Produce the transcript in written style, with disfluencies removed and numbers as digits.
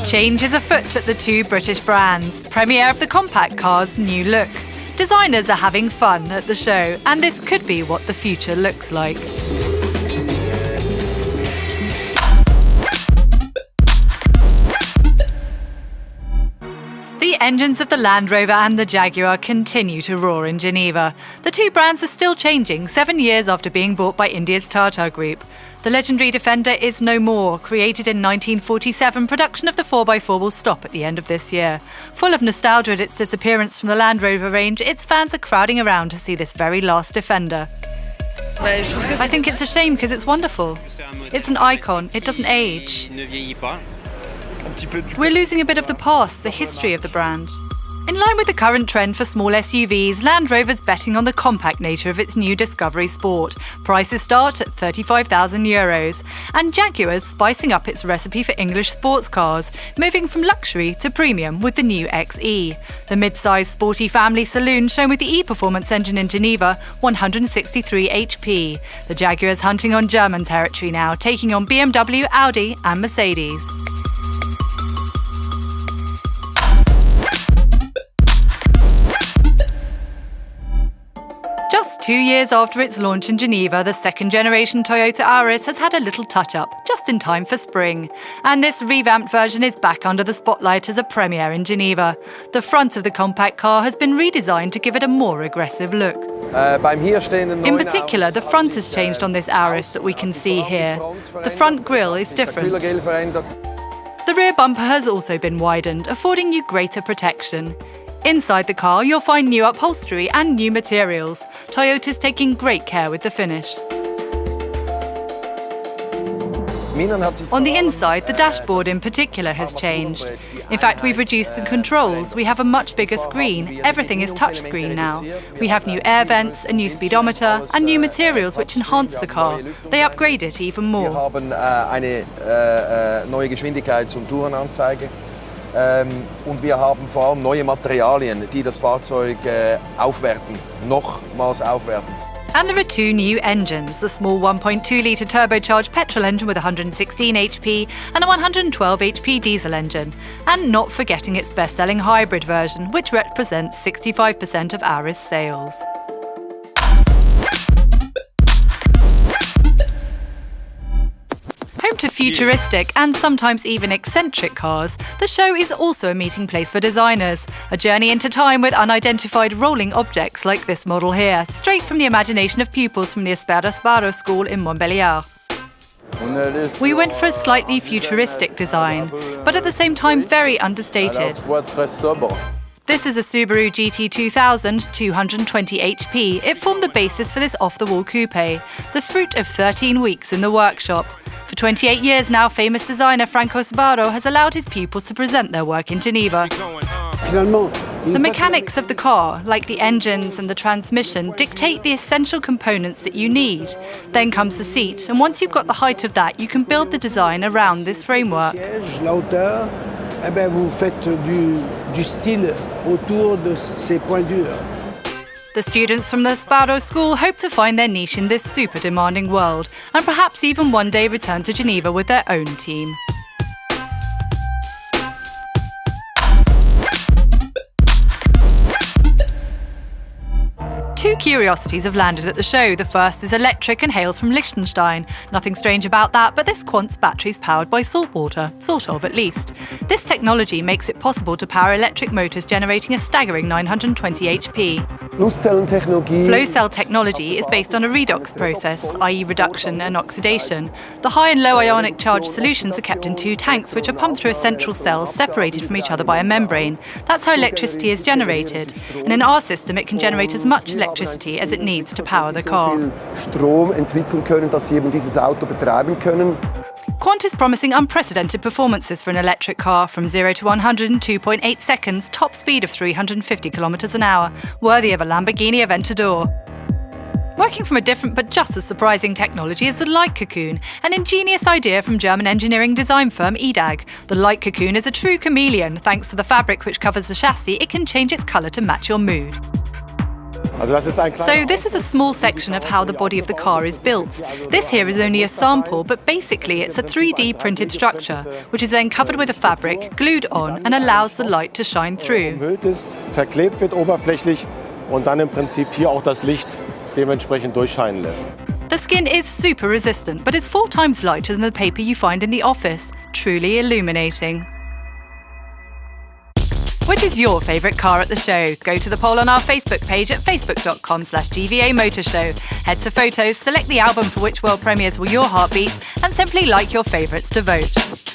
Change is afoot at the two British brands, premiere of the compact car's new look. Designers are having fun at the show, and this could be what the future looks like. The engines of the Land Rover and the Jaguar continue to roar in Geneva. The two brands are still changing 7 years after being bought by India's Tata Group. The legendary Defender is no more. Created in 1947, production of the 4x4 will stop at the end of this year. Full of nostalgia at its disappearance from the Land Rover range, its fans are crowding around to see this very last Defender. I think it's a shame because it's wonderful. It's an icon. It doesn't age. We're losing a bit of the past, the history of the brand. In line with the current trend for small SUVs, Land Rover's betting on the compact nature of its new Discovery Sport. Prices start at €35,000. And Jaguar's spicing up its recipe for English sports cars, moving from luxury to premium with the new XE. The mid-size sporty family saloon shown with the E-Performance engine in Geneva, 163 HP. The Jaguar's hunting on German territory now, taking on BMW, Audi and Mercedes. Just 2 years after its launch in Geneva, the second-generation Toyota Auris has had a little touch-up, just in time for spring. And this revamped version is back under the spotlight as a premiere in Geneva. The front of the compact car has been redesigned to give it a more aggressive look. In particular, the front has changed on this Auris that we can see here. The front grille is different. The rear bumper has also been widened, affording you greater protection. Inside the car, you'll find new upholstery and new materials. Toyota's taking great care with the finish. On the inside, the dashboard in particular has changed. In fact, we've reduced the controls. We have a much bigger screen. Everything is touchscreen now. We have new air vents, a new speedometer, and new materials which enhance the car. They upgrade it even more. Und wir haben vor allem neue Materialien, die das Fahrzeug nochmals aufwerten. And there are two new engines, a small 1.2-litre turbocharged petrol engine with 116 HP and a 112 HP diesel engine. And not forgetting its best-selling hybrid version, which represents 65% of Auris sales. Home to futuristic and sometimes even eccentric cars, the show is also a meeting place for designers. A journey into time with unidentified rolling objects like this model here, straight from the imagination of pupils from the Subaru school in Montbéliard. We went for a slightly futuristic design, but at the same time very understated. This is a Subaru GT 2000 220 HP. It formed the basis for this off-the-wall coupe, the fruit of 13 weeks in the workshop. For 28 years now, famous designer Franco Subaru has allowed his pupils to present their work in Geneva. The mechanics of the car, like the engines and the transmission, dictate the essential components that you need. Then comes the seat, and once you've got the height of that, you can build the design around this framework. Vous faites du style autour de ces points durs. The students from the Subaru school hope to find their niche in this super demanding world, and perhaps even one day return to Geneva with their own team. Two curiosities have landed at the show. The first is electric and hails from Liechtenstein. Nothing strange about that, but this Quant's battery is powered by salt water, sort of at least. This technology makes it possible to power electric motors generating a staggering 920 HP. Flow cell technology is based on a redox process, i.e. reduction and oxidation. The high and low ionic charge solutions are kept in two tanks which are pumped through a central cell separated from each other by a membrane. That's how electricity is generated. And in our system, it can generate as much electricity as it needs to power the car. Quant is promising unprecedented performances for an electric car, from 0 to 100 in 2.8 seconds, top speed of 350 km an hour, worthy of a Lamborghini Aventador. Working from a different but just as surprising technology is the light cocoon, an ingenious idea from German engineering design firm EDAG. The light cocoon is a true chameleon. Thanks to the fabric which covers the chassis, it can change its colour to match your mood. So this is a small section of how the body of the car is built. This here is only a sample, but basically it's a 3D printed structure, which is then covered with a fabric, glued on, and allows the light to shine through. Umhüllt ist, verklebt wird oberflächlich und dann im Prinzip hier auch das Licht dementsprechend durchscheinen lässt. The skin is super resistant, but it's 4 times lighter than the paper you find in the office. Truly illuminating. Which is your favourite car at the show? Go to the poll on our Facebook page at facebook.com/GVA Motor Show. Head to photos, select the album for which world premieres will your heart beat, and simply like your favourites to vote.